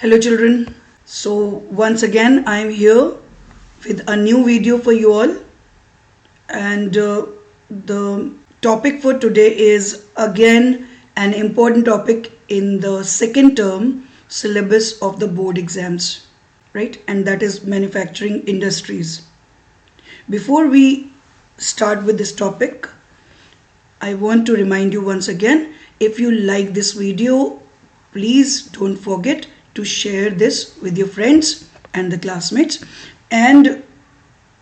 Hello children. So once again I am here with a new video for you all, and the topic for today is again an important topic in the second term syllabus of the board exams, right? And that is manufacturing industries. Before we start with this topic, I want to remind you once again, if you like this video, please don't forget to share this with your friends and the classmates, and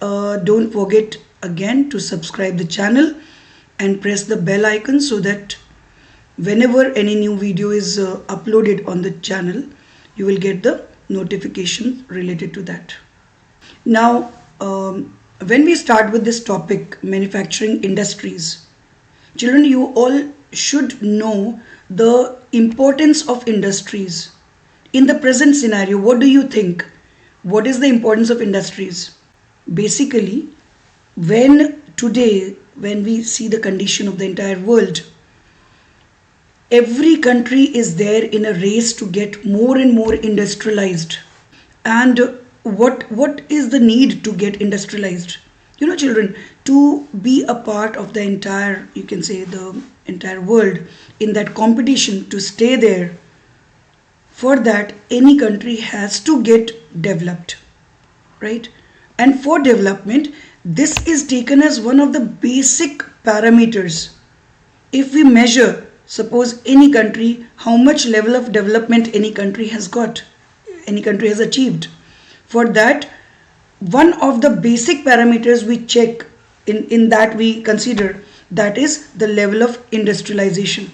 don't forget again to subscribe the channel and press the bell icon so that whenever any new video is uploaded on the channel, you will get the notification related to that. Now when we start with this topic, manufacturing industries, children, you all should know the importance of industries. In the present scenario, what do you think? What is the importance of industries? Basically, when we see the condition of the entire world, every country is there in a race to get more and more industrialized. And what is the need to get industrialized? You know, children, to be a part of the entire, you can say, the entire world in that competition, to stay there, for that any country has to get developed, right? And for development, this is taken as one of the basic parameters. If we measure, suppose any country, how much level of development any country has got, any country has achieved, for that one of the basic parameters we check, in that we consider, that is the level of industrialization.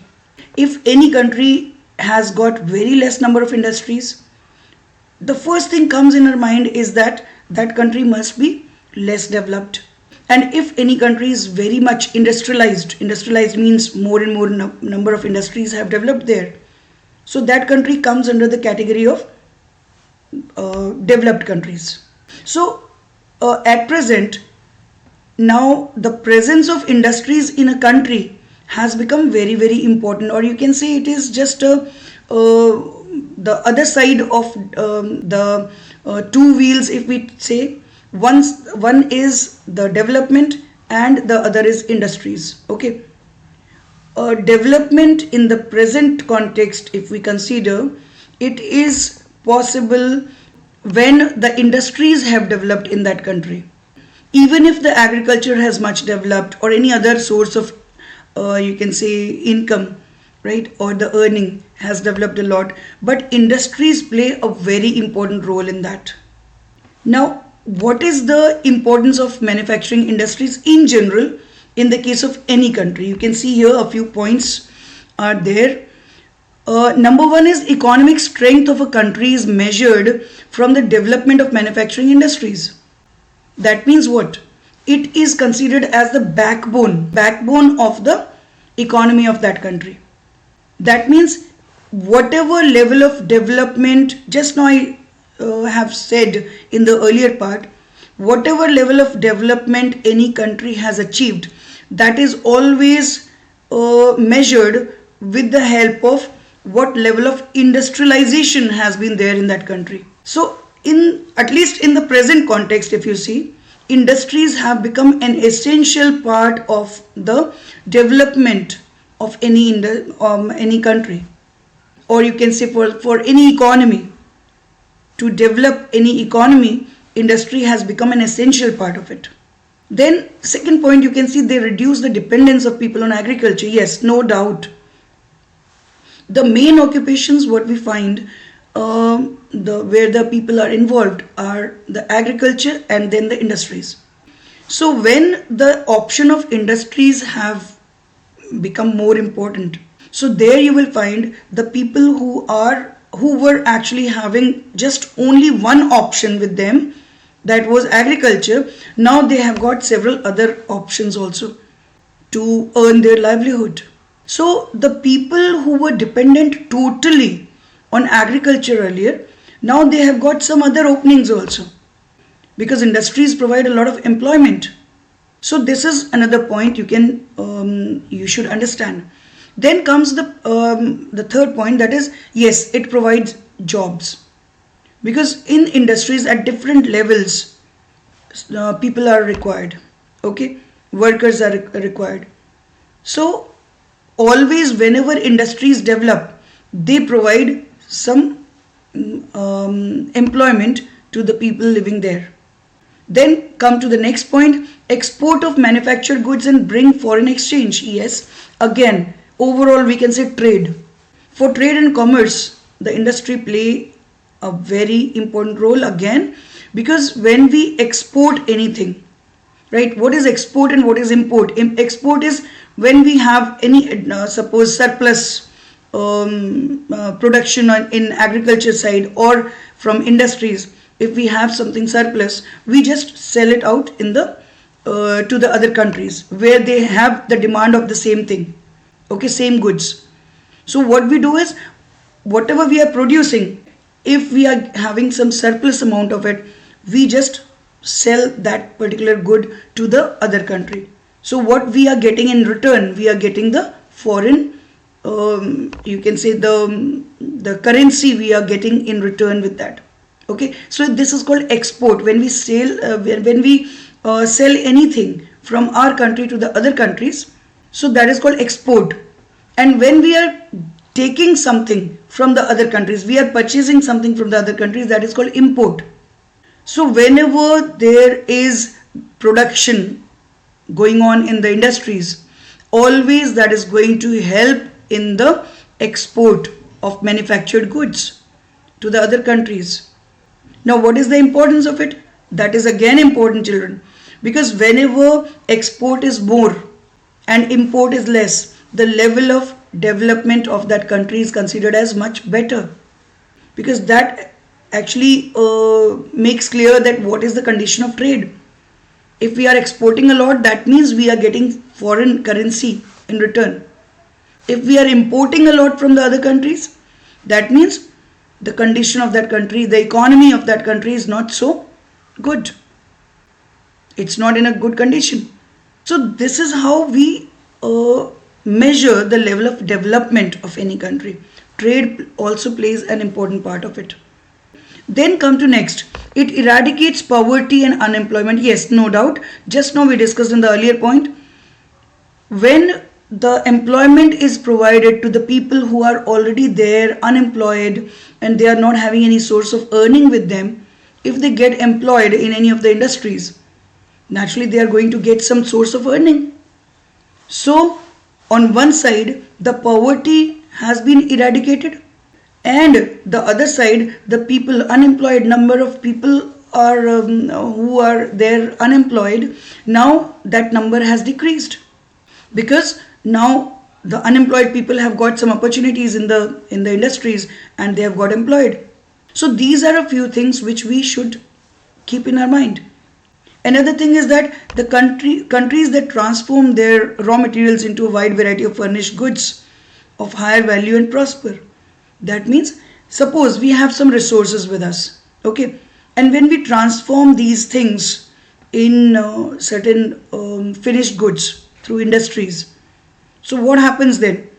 If any country has got very less number of industries, the first thing comes in our mind is that that country must be less developed. And if any country is very much industrialized means more and more number of industries have developed there, so that country comes under the category of developed countries. So at present, now the presence of industries in a country has become very, very important, or you can say it is just the other side of the two wheels. If we say one is the development and the other is industries. Okay, development in the present context, if we consider, it is possible when the industries have developed in that country. Even if the agriculture has much developed, or any other source of you can say income, right, or the earning has developed a lot, but industries play a very important role in that. Now, what is the importance of manufacturing industries in general in the case of any country? You can see here a few points are there. Number one is economic strength of a country is measured from the development of manufacturing industries. That means what? It is considered as the backbone of the economy of that country. That means whatever level of development, just now I have said in the earlier part, whatever level of development any country has achieved, that is always measured with the help of what level of industrialization has been there in that country. So at least in the present context, if you see, industries have become an essential part of the development of any country, or you can say for any economy. To develop any economy, industry has become an essential part of it. Then second point, you can see they reduce the dependence of people on agriculture. Yes, no doubt. The main occupations what we find where the people are involved are the agriculture and then the industries. So when the option of industries have become more important, so there you will find the people who were actually having just only one option with them, that was agriculture. Now they have got several other options also to earn their livelihood. So the people who were dependent totally on agriculture earlier, now they have got some other openings also, because industries provide a lot of employment. So this is another point you should understand. Then comes the third point, that is, yes, it provides jobs. because in industries at different levels, people are required. Okay, workers are required. So always, whenever industries develop, they provide some employment to the people living there. Then come to the next point, export of manufactured goods and bring foreign exchange. Yes, again, overall we can say trade. For trade and commerce, the industry play a very important role again, because when we export anything, right, what is export and what is import? Export is when we have any suppose surplus production in agriculture side or from industries. If we have something surplus, we just sell it out in the to the other countries where they have the demand of the same thing, okay, same goods. So what we do is, whatever we are producing, if we are having some surplus amount of it, we just sell that particular good to the other country. So what we are getting in return, we are getting the foreign, you can say the currency we are getting in return with that. Okay, so this is called export. When we sell anything from our country to the other countries, so that is called export. And when we are taking something from the other countries, we are purchasing something from the other countries, that is called import. So whenever there is production going on in the industries, always that is going to help in the export of manufactured goods to the other countries. Now what is the importance of it? That is again important, children, because whenever export is more and import is less, the level of development of that country is considered as much better, because that actually makes clear that what is the condition of trade. If we are exporting a lot, that means we are getting foreign currency in return. If we are importing a lot from the other countries, that means the condition of that country, the economy of that country is not so good. It's not in a good condition. So this is how we measure the level of development of any country. Trade also plays an important part of it. Then come to next, it eradicates poverty and unemployment. Yes, no doubt. Just now we discussed in the earlier point, when the employment is provided to the people who are already there, unemployed, and they are not having any source of earning with them, if they get employed in any of the industries, naturally they are going to get some source of earning. So on one side, the poverty has been eradicated, and the other side, the people, unemployed number of people are who are there unemployed, now that number has decreased, because now the unemployed people have got some opportunities in the industries and they have got employed. So these are a few things which we should keep in our mind. Another thing is that the countries that transform their raw materials into a wide variety of furnished goods of higher value and prosper. That means, suppose we have some resources with us, okay, and when we transform these things in certain finished goods through industries, so what happens then?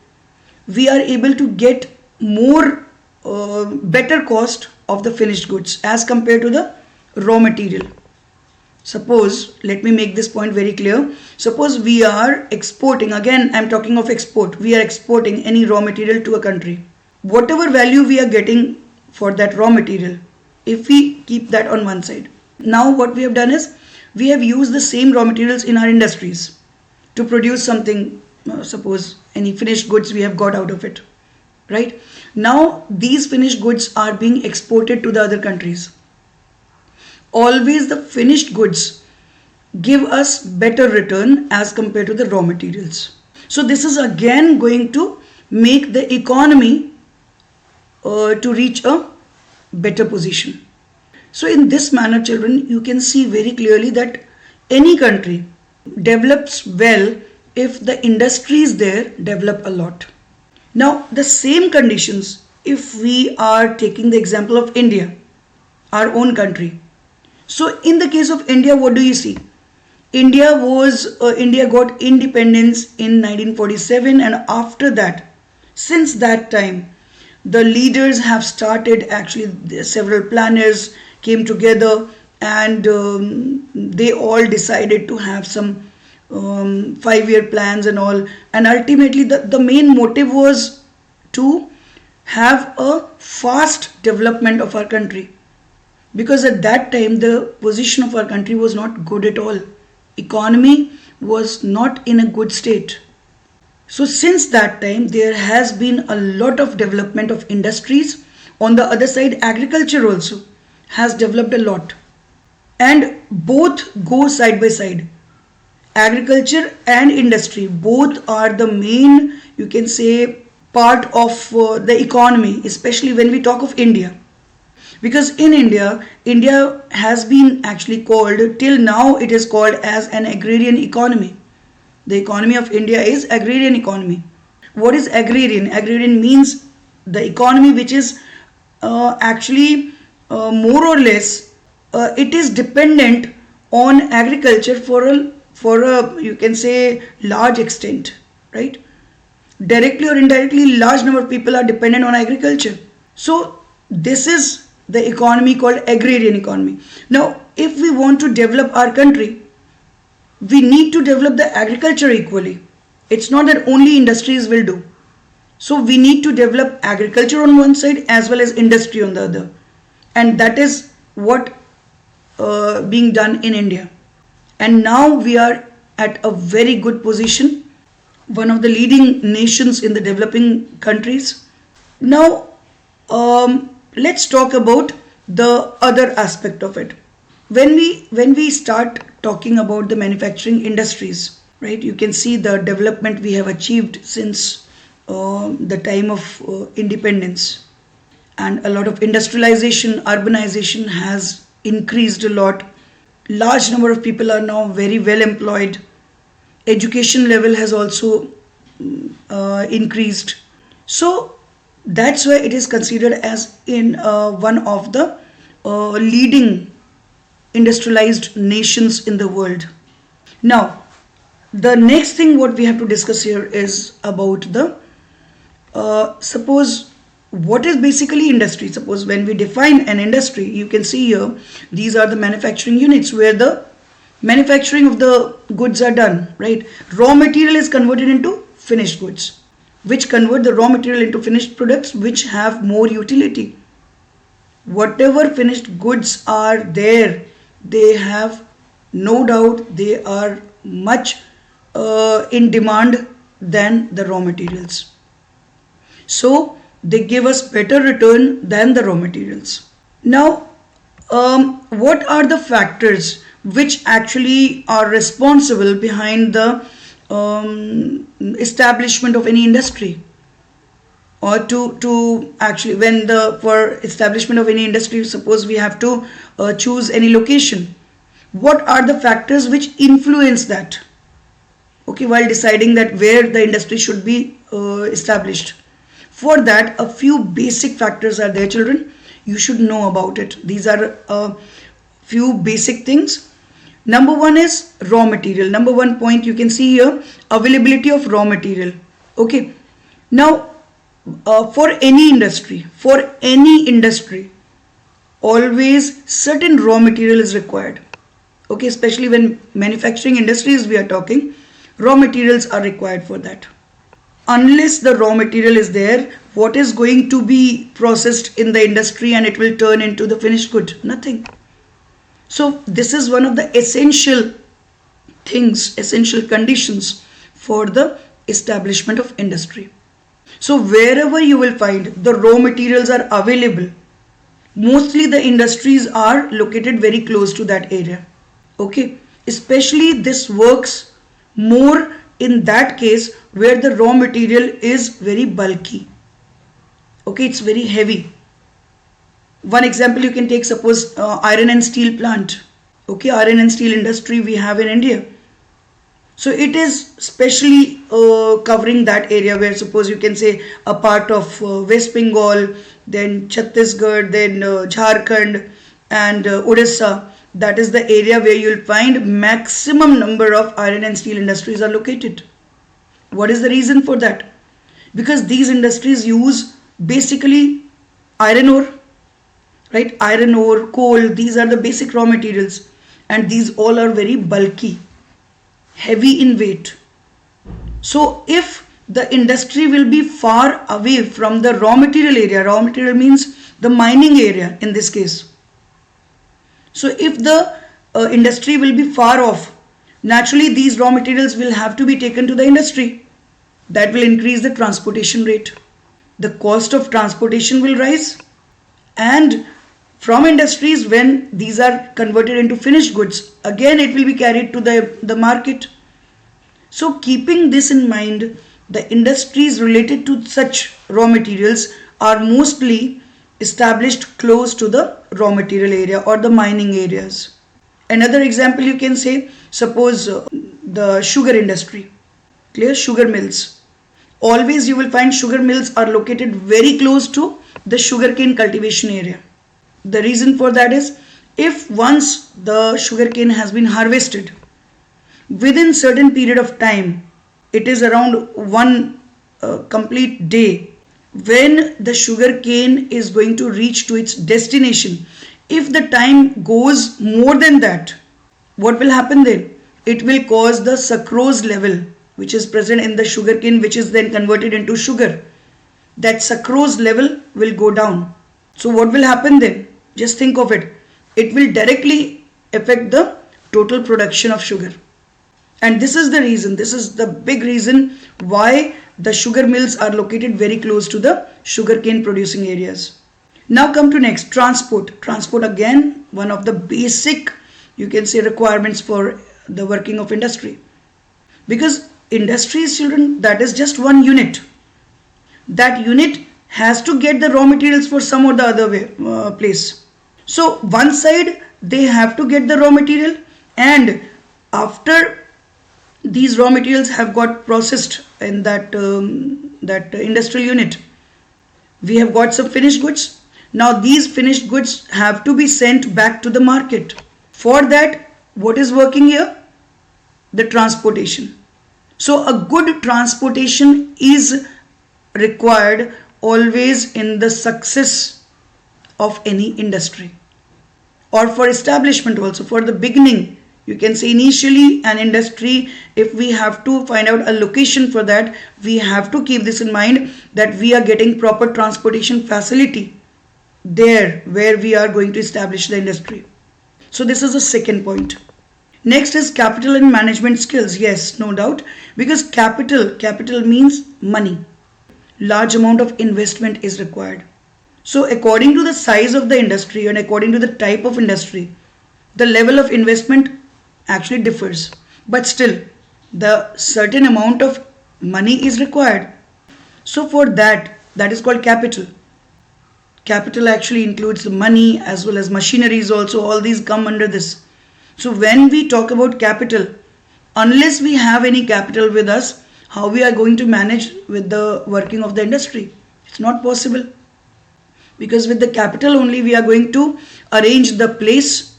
We are able to get more better cost of the finished goods as compared to the raw material. Suppose, let me make this point very clear. Suppose we are exporting, again I am talking of export, we are exporting any raw material to a country. Whatever value we are getting for that raw material, if we keep that on one side, now what we have done is, we have used the same raw materials in our industries to produce something, suppose any finished goods we have got out of it, right? Now these finished goods are being exported to the other countries. Always the finished goods give us better return as compared to the raw materials. So this is again going to make the economy to reach a better position. So in this manner, children, you can see very clearly that any country develops well if the industries there develop a lot. Now the same conditions, if we are taking the example of India, our own country. So in the case of India, what do you see? India got independence in 1947, and after that, since that time, The leaders have started, actually several planners came together, and they all decided to have some 5-year plans and all, and ultimately the main motive was to have a fast development of our country, because at that time the position of our country was not good at all. Economy was not in a good state. So since that time there has been a lot of development of industries. On the other side, agriculture also has developed a lot, and both go side by side. Agriculture and industry both are the main, you can say, part of the economy, especially when we talk of India. Because in India has been actually called, till now it is called as an agrarian economy. The economy of India is agrarian economy. What is agrarian? Agrarian means the economy which is actually more or less it is dependent on agriculture for a, you can say, large extent, right? Directly or indirectly, large number of people are dependent on agriculture. So this is the economy called agrarian economy. Now if we want to develop our country, we need to develop the agriculture equally. It's not that only industries will do. So we need to develop agriculture on one side as well as industry on the other, and that is what being done in India. And now we are at a very good position, one of the leading nations in the developing countries. Now let's talk about the other aspect of it. When we start talking about the manufacturing industries, right, you can see the development we have achieved since the time of independence, and a lot of industrialization, urbanization has increased a lot. Large number of people are now very well employed. Education level has also increased. So that's why it is considered as in one of the leading industrialized nations in the world. Now the next thing what we have to discuss here is about the suppose what is basically industry. Suppose when we define an industry, you can see here these are the manufacturing units where the manufacturing of the goods are done, right? Raw material is converted into finished goods, which convert the raw material into finished products which have more utility. Whatever finished goods are there, they have, no doubt, they are much in demand than the raw materials. So they give us better return than the raw materials. Now what are the factors which actually are responsible behind the establishment of any industry, or to actually, when the for establishment of any industry, suppose we have to choose any location, what are the factors which influence that, okay, while deciding that where the industry should be established? For that, a few basic factors are there, children. You should know about it. These are a few basic things. Number one is raw material. Number one point you can see here, availability of raw material. Okay. Now, for any industry, always certain raw material is required. Okay, especially when manufacturing industries we are talking, raw materials are required for that. Unless the raw material is there, what is going to be processed in the industry and it will turn into the finished good? Nothing. So this is one of the essential things, essential conditions for the establishment of industry. So wherever you will find the raw materials are available, mostly the industries are located very close to that area. Okay, especially this works more in that case where the raw material is very bulky. Okay, it's very heavy. One example you can take, suppose iron and steel plant. Okay, iron and steel industry we have in India. So it is specially covering that area where, suppose you can say, a part of West Bengal, then Chhattisgarh, then Jharkhand and Odisha. That is the area where you will find maximum number of iron and steel industries are located. What is the reason for that? Because these industries use basically iron ore, right? Iron ore, coal, these are the basic raw materials, and these all are very bulky, heavy in weight. So if the industry will be far away from the raw material area, raw material means the mining area in this case. So if the industry will be far off, naturally these raw materials will have to be taken to the industry. That will increase the transportation rate. The cost of transportation will rise, and from industries, when these are converted into finished goods, again it will be carried to the market. So keeping this in mind, the industries related to such raw materials are mostly established close to the raw material area or the mining areas. Another example you can say, suppose the sugar industry, clear, sugar mills. Always you will find sugar mills are located very close to the sugarcane cultivation area. The reason for that is, if once the sugarcane has been harvested, within certain period of time, it is around one complete day, when the sugarcane is going to reach to its destination, if the time goes more than that, what will happen then? It will cause the sucrose level which is present in the sugarcane, which is then converted into sugar. That sucrose level will go down. So what will happen then? Just think of it. It will directly affect the total production of sugar. And this is the reason, this is the big reason why the sugar mills are located very close to the sugarcane producing areas. Now come to next, transport. Transport, again, one of the basic, you can say, requirements for the working of industry. Because industries, children, that is just one unit. That unit has to get the raw materials for some or the other way, place. So one side they have to get the raw material, and after these raw materials have got processed in that industrial unit, we have got some finished goods. Now these finished goods have to be sent back to the market. For that, what is working here? The transportation. So a good transportation is required always in the success of any industry, or for establishment also. For the beginning, you can say initially an industry, if we have to find out a location for that, we have to keep this in mind, that we are getting proper transportation facility there where we are going to establish the industry. So this is the second point. Next is capital and management skills. Yes, no doubt, because capital means money. Large amount of investment is required. So according to the size of the industry and according to the type of industry, the level of investment actually differs. But still, the certain amount of money is required. So for that is called capital. Capital actually includes the money as well as machineries also. All these come under this. So when we talk about capital, unless we have any capital with us, how we are going to manage with the working of the industry? It's not possible. Because with the capital only we are going to arrange the place,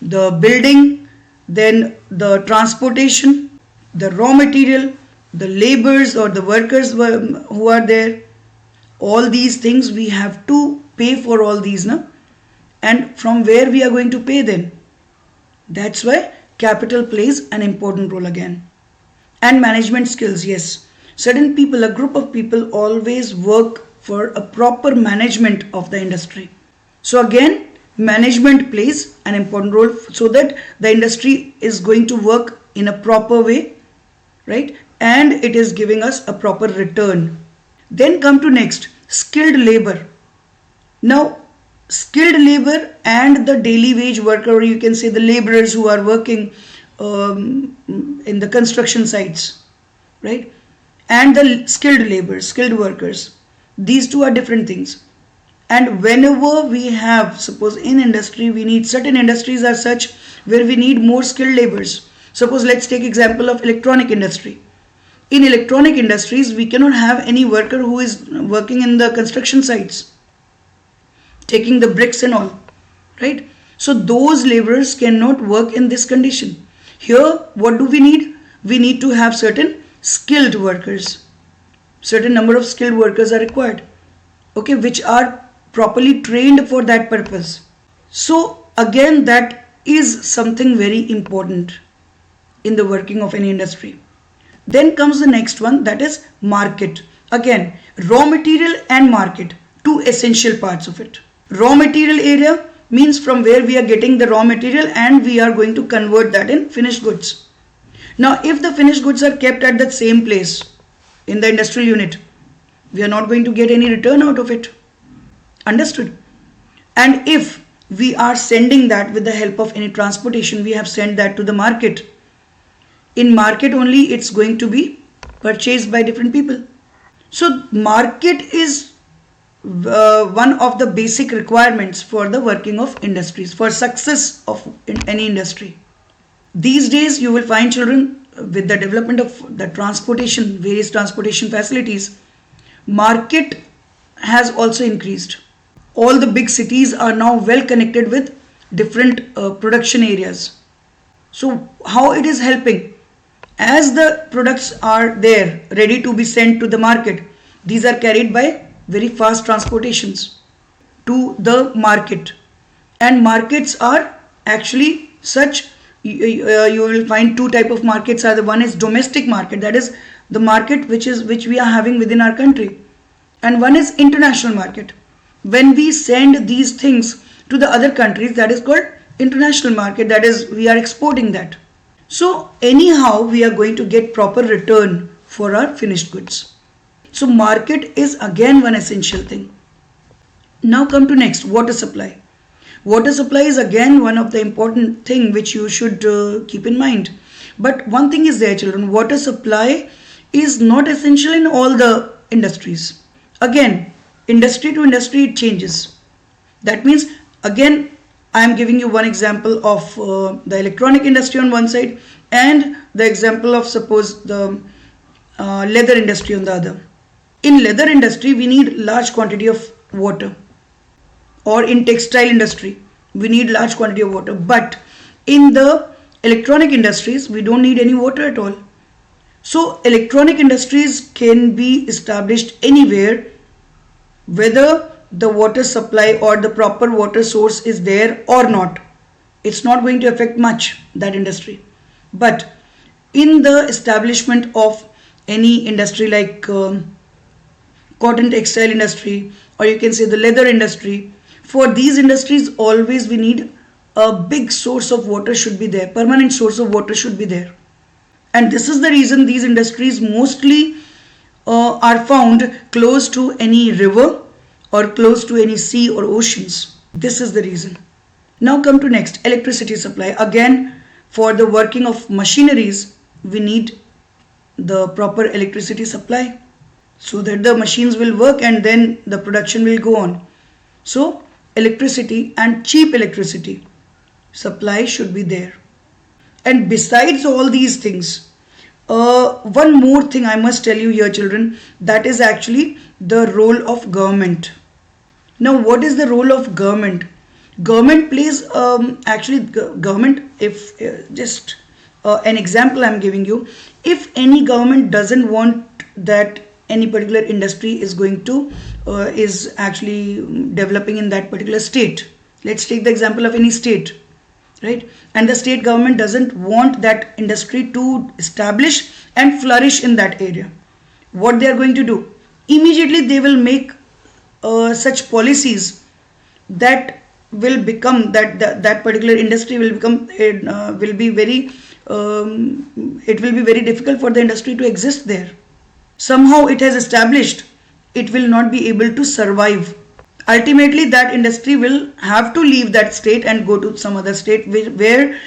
the building, then the transportation, the raw material, the laborers or the workers who are there. All these things we have to pay for all these, no? And from where we are going to pay then? That's why capital plays an important role again. And management skills, yes. Certain people, a group of people always work for a proper management of the industry. So again, management plays an important role so that the industry is going to work in a proper way, right? And it is giving us a proper return. Then come to next, skilled labor. Now, skilled labor and the daily wage worker, or you can say the laborers who are working in the construction sites, right? And the skilled labor, skilled workers. These two are different things. And whenever we have, suppose in industry, we need, certain industries are such where we need more skilled laborers. Suppose let's take example of electronic industry. In electronic industries, we cannot have any worker who is working in the construction sites, taking the bricks and all, right? So those laborers cannot work in this condition. Here, what do we need? We need to have certain skilled workers. Certain number of skilled workers are required. okay, which are properly trained for that purpose. So again, that is something very important in the working of any industry. Then comes the next one, that is market. Again, raw material and market, two essential parts of it. Raw material area means from where we are getting the raw material and we are going to convert that in finished goods. Now, if the finished goods are kept at the same place in the industrial unit, we are not going to get any return out of it. Understood? And if we are sending that with the help of any transportation, we have sent that to the market. In market only, it's going to be purchased by different people. So market is one of the basic requirements for the working of industries, for success of any industry. These days you will find, children, with the development of the transportation, various transportation facilities, market has also increased. All the big cities are now well connected with different production areas. So how it is helping? As the products are there ready to be sent to the market, these are carried by very fast transportations to the market. And markets are actually such, you will find two type of markets are the one is domestic market, that is the market which we are having within our country, and one is international market. When we send these things to the other countries, that is called international market, that is we are exporting that. So anyhow we are going to get proper return for our finished goods. So market is again one essential thing. Now come to next, water supply. Water supply is again one of the important thing which you should keep in mind. But one thing is there, children, water supply is not essential in all the industries. Again, industry to industry it changes. That means again I am giving you one example of the electronic industry on one side and the example of suppose the leather industry on the other. In leather industry we need large quantity of water, or in textile industry we need large quantity of water, but in the electronic industries we don't need any water at all. So electronic industries can be established anywhere, whether the water supply or the proper water source is there or not. It's not going to affect much that industry. But in the establishment of any industry like cotton textile industry, or you can say the leather industry, for these industries always we need a big source of water should be there, permanent source of water should be there. And this is the reason these industries mostly are found close to any river or close to any sea or oceans. This is the reason. Now come to next, electricity supply. Again, for the working of machineries we need the proper electricity supply so that the machines will work and then the production will go on. So electricity and cheap electricity supply should be there. And besides all these things, one more thing I must tell you here, children, that is actually the role of government. Now what is the role of government? Government plays government, if just an example I'm giving you, if any government doesn't want that any particular industry is going to is actually developing in that particular state, let's take the example of any state, right? And the state government doesn't want that industry to establish and flourish in that area. What they are going to do? Immediately they will make such policies that will become that particular industry will become will be very it will be very difficult for the industry to exist there. Somehow it has established, it will not be able to survive. Ultimately that industry will have to leave that state and go to some other state where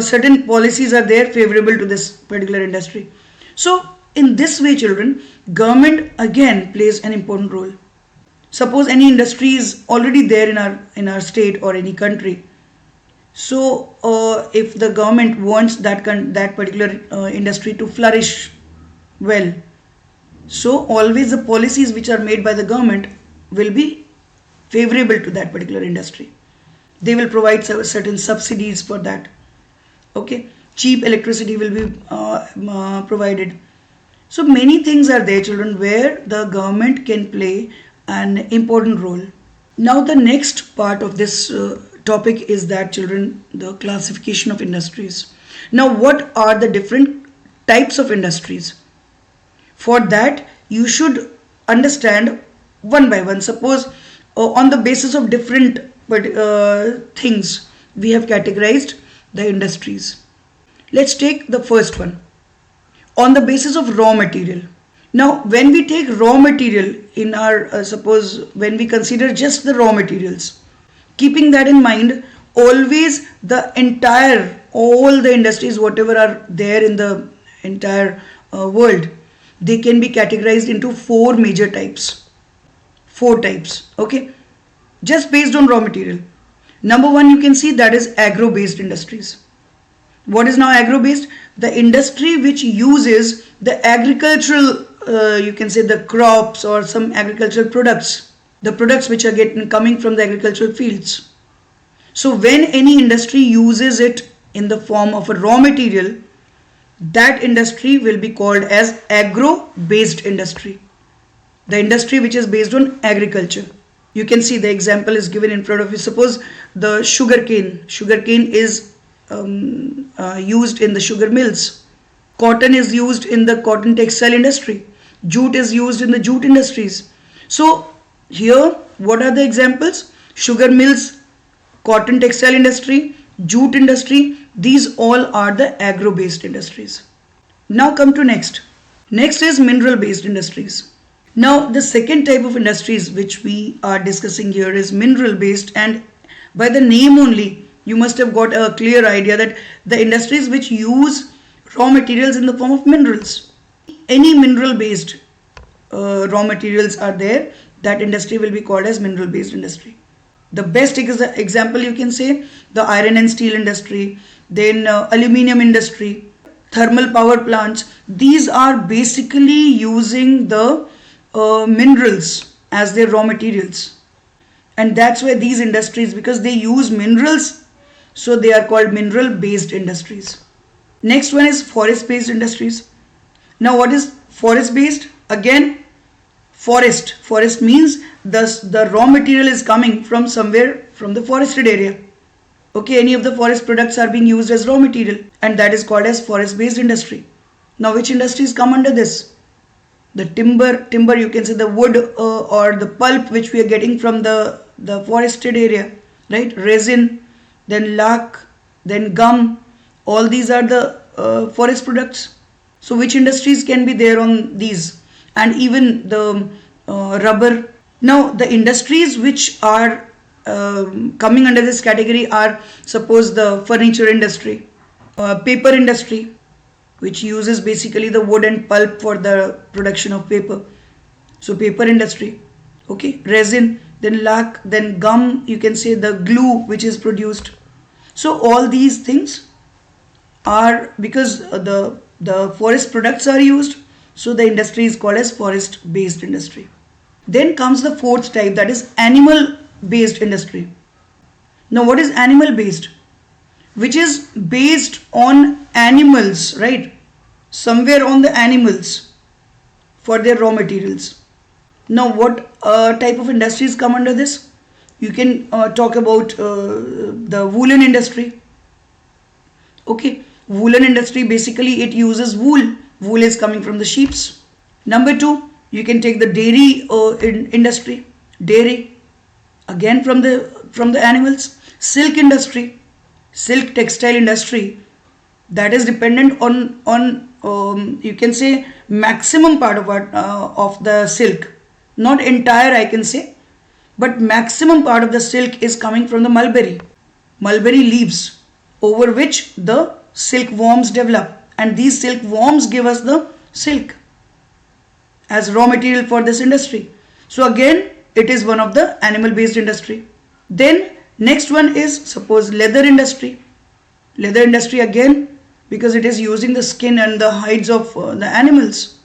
certain policies are there favorable to this particular industry. So in this way, children, government again plays an important role. Suppose any industry is already there in our state or any country. So if the government wants that particular industry to flourish well, so always the policies which are made by the government will be favorable to that particular industry. They will provide certain subsidies for that. Okay, cheap electricity will be provided. So many things are there, children, where the government can play an important role. Now the next part of this topic is that, children, the classification of industries. Now what are the different types of industries? For that you should understand one by one. Suppose on the basis of different things we have categorized the industries. Let's take the first one, on the basis of raw material. Now when we take raw material in our suppose when we consider just the raw materials, keeping that in mind, always the entire all the industries whatever are there in the entire world, they can be categorized into four major types. Four types, okay, just based on raw material. Number one, you can see that is agro based industries. What is now agro based? The industry which uses the agricultural you can say the crops or some agricultural products, the products which are coming from the agricultural fields. So when any industry uses it in the form of a raw material, that industry will be called as agro based industry, the industry which is based on agriculture. You can see the example is given in front of you. Suppose the sugarcane is used in the sugar mills. Cotton is used in the cotton textile industry. Jute is used in the jute industries. So here what are the examples? Sugar mills, cotton textile industry, jute industry, these all are the agro based industries. Now come to next is mineral based industries. Now the second type of industries which we are discussing here is mineral based, and by the name only you must have got a clear idea that the industries which use raw materials in the form of minerals. Any mineral based raw materials are there, that industry will be called as mineral based industry. The best example you can say the iron and steel industry, then aluminium industry, thermal power plants. These are basically using the minerals as their raw materials, and that's why these industries, because they use minerals, so they are called mineral based industries. Next one is forest based industries. Now what is forest based? Again, forest means the raw material is coming from somewhere from the forested area. Okay, any of the forest products are being used as raw material, and that is called as forest based industry. Now which industries come under this? The timber, you can say the wood or the pulp which we are getting from the forested area, right? Resin, then lac, then gum, all these are the forest products. So which industries can be there on these? And even the rubber. Now the industries which are coming under this category are, suppose the furniture industry, paper industry, which uses basically the wood and pulp for the production of paper. So paper industry, okay, resin, then lac, then gum, you can say the glue which is produced. So all these things are because the forest products are used, so the industry is called as forest based industry. Then comes the fourth type, that is animal based industry. Now what is animal based? Which is based on animals, right? Somewhere on the animals for their raw materials. Now what type of industries come under this? You can talk about the woolen industry. Okay, woolen industry, basically it uses wool. Wool is coming from the sheeps. Number two, you can take the dairy industry. Dairy, again from the animals. Silk industry, silk textile industry, that is dependent on you can say maximum part of the silk, not entire I can say, but maximum part of the silk is coming from the mulberry leaves, over which the silkworms develop, and these silkworms give us the silk as raw material for this industry. So again it is one of the animal based industry. Then next one is, suppose, leather industry. Leather industry, again because it is using the skin and the hides of the animals.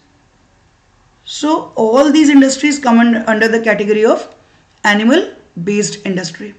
So all these industries come under the category of animal based industry.